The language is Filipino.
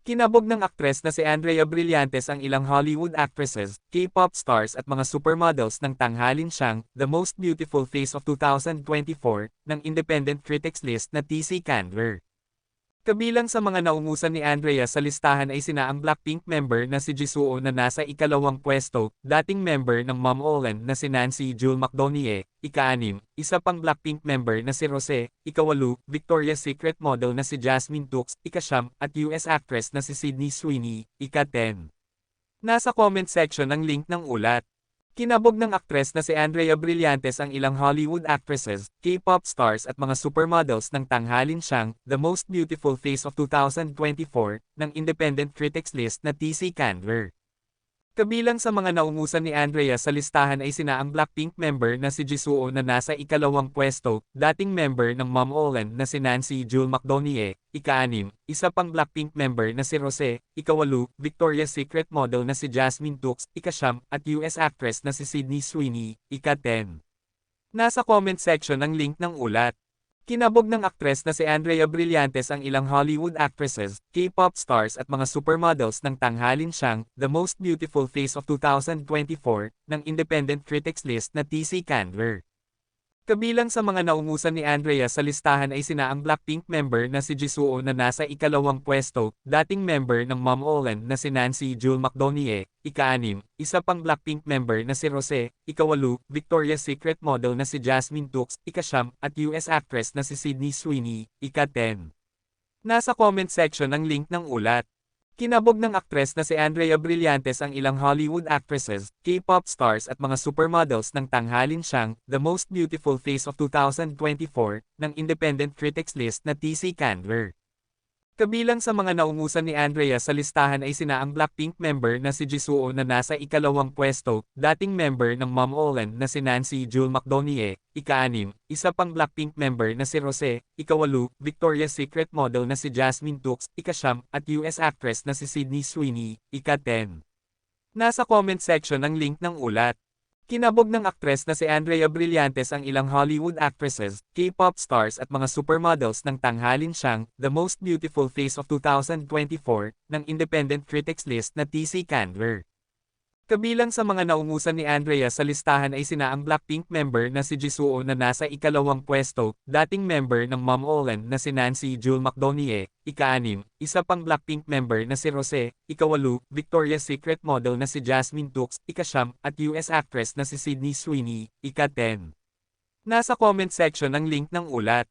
Kinabog ng aktres na si Andrea Brillantes ang ilang Hollywood actresses, K-pop stars at mga supermodels nang tanghalin siyang The Most Beautiful Face of 2024 ng Independent Critics List na TC Candler. Kabilang sa mga naungusan ni Andrea sa listahan ay sina ang Blackpink member na si Jisoo na nasa ikalawang pwesto, dating member ng Mom Olen na si Nancy Jewel McDonagh, ika-6, isa pang Blackpink member na si Rosé, ika-8, Victoria's Secret model na si Jasmine Toux, ika-9, at US actress na si Sydney Sweeney, ika-10. Nasa comment section ang link ng ulat. Kinabog ng aktres na si Andrea Brillantes ang ilang Hollywood actresses, K-pop stars at mga supermodels nang tanghalin siyang The Most Beautiful Face of 2024 ng Independent Critics List na TC Candler. Kabilang sa mga naungusan ni Andrea sa listahan ay sina ang Blackpink member na si Jisoo na nasa ikalawang pwesto, dating member ng Mom Olen na si Nancy Jewel McDonagh, ika-6, isa pang Blackpink member na si Rosé, ika-8, Victoria's Secret model na si Jasmine Toux, ika-9, at US actress na si Sydney Sweeney, ika-10. Nasa comment section ang link ng ulat. Kinabog ng aktres na si Andrea Brillantes ang ilang Hollywood actresses, K-pop stars at mga supermodels nang tanghalin siyang The Most Beautiful Face of 2024 ng Independent Critics List na TC Candler. Kabilang sa mga naungusan ni Andrea sa listahan ay sina ang Blackpink member na si Jisoo na nasa ikalawang pwesto, dating member ng Mom Olen na si Nancy Jewel McDonagh, ika-6, isa pang Blackpink member na si Rosé, ika-8, Victoria's Secret model na si Jasmine Toux, ika-9, at US actress na si Sydney Sweeney, ika-10. Nasa comment section ang link ng ulat. Kinabog ng aktres na si Andrea Brillantes ang ilang Hollywood actresses, K-pop stars at mga supermodels nang tanghalin siyang The Most Beautiful Face of 2024 ng Independent Critics List na TC Candler. Kabilang sa mga naungusan ni Andrea sa listahan ay sina ang Blackpink member na si Jisoo na nasa ikalawang pwesto, dating member ng Mom Olen na si Nancy Jewel McDonagh, ika-6, isa pang Blackpink member na si Rosé, ika-8, Victoria's Secret model na si Jasmine Toux, ika-9, at US actress na si Sydney Sweeney, ika-10. Nasa comment section ang link ng ulat. Kinabog ng aktres na si Andrea Brillantes ang ilang Hollywood actresses, K-pop stars at mga supermodels nang tanghalin siyang The Most Beautiful Face of 2024 ng Independent Critics List na TC Candler. Kabilang sa mga naungusan ni Andrea sa listahan ay sina ang Blackpink member na si Jisoo na nasa ikalawang pwesto, dating member ng Mom Olen na si Nancy Jewel McDonagh, ika-6, isa pang Blackpink member na si Rosé, ika-8, Victoria's Secret model na si Jasmine Toux, ika-9, at US actress na si Sydney Sweeney, ika-10. Nasa comment section ang link ng ulat.